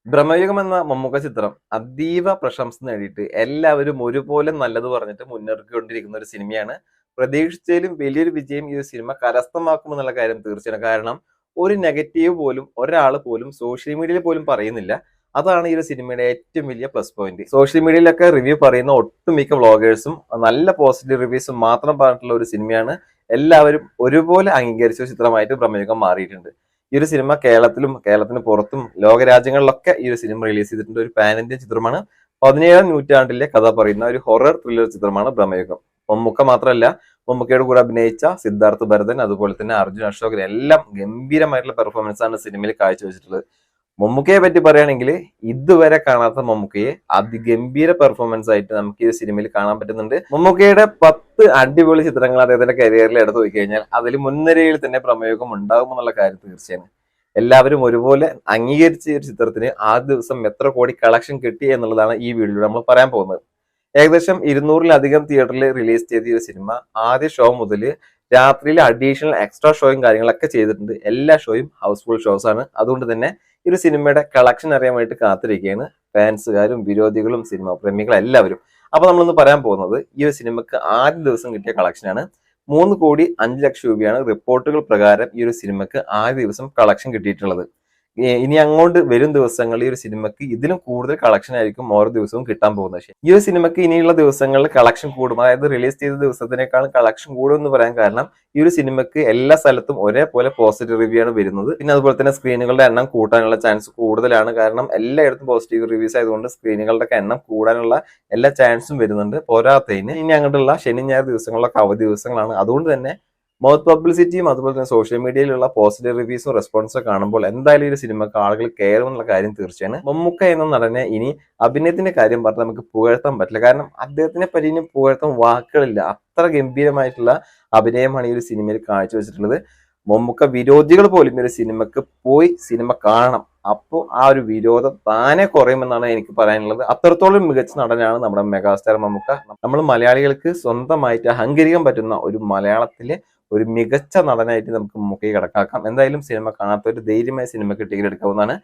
ബ്രഹ്മയുഗം എന്ന മമ്മൂക്ക ചിത്രം അതീവ പ്രശംസ നേടിയിട്ട് എല്ലാവരും ഒരുപോലെ നല്ലത് പറഞ്ഞിട്ട് മുന്നേറിക്കൊണ്ടിരിക്കുന്ന ഒരു സിനിമയാണ്. പ്രതീക്ഷിച്ചതിലും വലിയൊരു വിജയം ഈ ഒരു സിനിമ കരസ്ഥമാക്കുമെന്നുള്ള കാര്യം തീർച്ചയാണ്. കാരണം ഒരു നെഗറ്റീവ് പോലും ഒരാൾ പോലും സോഷ്യൽ മീഡിയയിൽ പോലും പറയുന്നില്ല. അതാണ് ഈ ഒരു സിനിമയുടെ ഏറ്റവും വലിയ പ്ലസ് പോയിന്റ്. സോഷ്യൽ മീഡിയയിലൊക്കെ റിവ്യൂ പറയുന്ന ഒട്ടുമിക്ക വ്ളോഗേഴ്സും നല്ല പോസിറ്റീവ് റിവ്യൂസും മാത്രം പറഞ്ഞിട്ടുള്ള ഒരു സിനിമയാണ്. എല്ലാവരും ഒരുപോലെ അംഗീകരിച്ച ഒരു ചിത്രമായിട്ട് ബ്രഹ്മയുഗം മാറിയിട്ടുണ്ട്. ഈ ഒരു സിനിമ കേരളത്തിന് പുറത്തും ലോകരാജ്യങ്ങളിലൊക്കെ ഈ ഒരു സിനിമ റിലീസ് ചെയ്തിട്ടുണ്ട്. ഒരു പാൻ ഇന്ത്യൻ ചിത്രമാണ്. 17ാം നൂറ്റാണ്ടിലെ കഥ പറയുന്ന ഒരു ഹൊറർ ത്രില്ലർ ചിത്രമാണ് ബ്രഹ്മയുഗം. മമ്മൂക്ക മാത്രമല്ല, മമ്മൂക്കയുടെ കൂടെ അഭിനയിച്ച സിദ്ധാർത്ഥ് ഭരതൻ, അതുപോലെ തന്നെ അർജുൻ അശോകൻ എല്ലാം ഗംഭീരമായിട്ടുള്ള പെർഫോമൻസ് ആണ് സിനിമയിൽ കാഴ്ചവെച്ചിട്ടുള്ളത്. മമ്മൂക്കയെ പറ്റി പറയുകയാണെങ്കിൽ ഇതുവരെ കാണാത്ത മമ്മൂക്കയെ അതിഗംഭീര പെർഫോമൻസ് ആയിട്ട് നമുക്ക് ഈ സിനിമയിൽ കാണാൻ പറ്റുന്നുണ്ട്. മമ്മൂക്കയുടെ 10 അടിപൊളി ചിത്രങ്ങൾ അദ്ദേഹത്തിന്റെ കരിയറിൽ എടുത്തു പോയി കഴിഞ്ഞാൽ അതിൽ മുൻനിരയിൽ തന്നെ പ്രമേയം ഉണ്ടാകും എന്നുള്ള കാര്യം തീർച്ചയാണ്. എല്ലാവരും ഒരുപോലെ അംഗീകരിച്ച ഒരു ചിത്രത്തിന് ആദ്യ ദിവസം എത്ര കോടി കളക്ഷൻ കിട്ടി എന്നുള്ളതാണ് ഈ വീഡിയോയിൽ നമ്മൾ പറയാൻ പോകുന്നത്. ഏകദേശം 200-ലധികം തിയേറ്ററിൽ റിലീസ് ചെയ്ത ഈ ഒരു സിനിമ ആദ്യ ഷോ മുതൽ രാത്രിയിൽ അഡീഷണൽ എക്സ്ട്രാ ഷോയും കാര്യങ്ങളൊക്കെ ചെയ്തിട്ടുണ്ട്. എല്ലാ ഷോയും ഹൗസ്ഫുൾ ഷോസ് ആണ്. അതുകൊണ്ട് തന്നെ ഈ ഒരു സിനിമയുടെ കളക്ഷൻ അറിയാൻ വേണ്ടി കാത്തിരിക്കുകയാണ് ഫാൻസുകാരും വിരോധികളും സിനിമ പ്രേമികളും എല്ലാവരും. അപ്പൊ നമ്മളൊന്ന് പറയാൻ പോകുന്നത് ഈ ഒരു സിനിമക്ക് ആദ്യ ദിവസം കിട്ടിയ കളക്ഷനാണ്. 3,05,00,000 രൂപയാണ് റിപ്പോർട്ടുകൾ പ്രകാരം ഈ ഒരു സിനിമക്ക് ആദ്യ ദിവസം കളക്ഷൻ കിട്ടിയിട്ടുള്ളത്. ഇനി അങ്ങോട്ട് വരും ദിവസങ്ങളിൽ ഈ ഒരു സിനിമക്ക് ഇതിലും കൂടുതൽ കളക്ഷൻ ആയിരിക്കും ഓരോ ദിവസവും കിട്ടാൻ പോകുന്നത്. ഈ ഒരു സിനിമക്ക് ഇനിയുള്ള ദിവസങ്ങളിൽ കളക്ഷൻ കൂടും, അതായത് റിലീസ് ചെയ്ത ദിവസത്തിനേക്കാളും കളക്ഷൻ കൂടും എന്ന് പറയാൻ കാരണം ഈ ഒരു സിനിമക്ക് എല്ലാ സ്ഥലത്തും ഒരേപോലെ പോസിറ്റീവ് റിവ്യൂ ആണ് വരുന്നത്. പിന്നെ അതുപോലെ തന്നെ സ്ക്രീനുകളുടെ എണ്ണം കൂട്ടാനുള്ള ചാൻസ് കൂടുതലാണ്. കാരണം എല്ലായിടത്തും പോസിറ്റീവ് റിവ്യൂസ് ആയതുകൊണ്ട് സ്ക്രീനുകളുടെ എണ്ണം കൂടാനുള്ള എല്ലാ ചാൻസും വരുന്നുണ്ട്. പോരാത്തതിന് ഇനി അങ്ങോട്ടുള്ള ശനി ഞായർ ദിവസങ്ങളിലൊക്കെ അവധി ദിവസങ്ങളാണ്. അതുകൊണ്ട് തന്നെ മൗത്ത് പബ്ലിസിറ്റിയും അതുപോലെ തന്നെ സോഷ്യൽ മീഡിയയിലുള്ള പോസിറ്റീവ് റിവ്യൂസും റെസ്പോൺസും കാണുമ്പോൾ എന്തായാലും ഒരു സിനിമക്ക് ആളുകൾ കയറും എന്നുള്ള കാര്യം തീർച്ചയാണ്. മമ്മൂക്ക എന്ന നടനെ ഇനി അഭിനയത്തിന്റെ കാര്യം പറഞ്ഞാൽ നമുക്ക് പുകഴ്ത്താൻ പറ്റില്ല. കാരണം അദ്ദേഹത്തിനെ പറ്റി ഇനി പുകഴ്ത്താൻ വാക്കുകളില്ല. അത്ര ഗംഭീരമായിട്ടുള്ള അഭിനയമാണ് ഈ ഒരു സിനിമയിൽ കാഴ്ചവെച്ചിട്ടുള്ളത്. മമ്മൂക്ക വിരോധികൾ പോലും ഈ ഒരു സിനിമക്ക് പോയി സിനിമ കാണണം. അപ്പോൾ ആ ഒരു വിരോധം താനെ കുറയുമെന്നാണ് എനിക്ക് പറയാനുള്ളത്. അത്രത്തോളം മികച്ച നടനാണ് നമ്മുടെ മെഗാസ്റ്റാർ മമ്മൂക്ക. നമ്മൾ മലയാളികൾക്ക് സ്വന്തമായിട്ട് അഹങ്കരിക്കാൻ പറ്റുന്ന ഒരു മലയാളത്തിലെ ഒരു മികച്ച നടനായിട്ട് നമുക്ക് മമ്മൂക്കയെ കണക്കാക്കാം. എന്തായാലും സിനിമ കാണാത്തവർ ധൈര്യമായി സിനിമയ്ക്ക് ടിക്കറ്റ് എടുക്കാവുന്നതാണ്.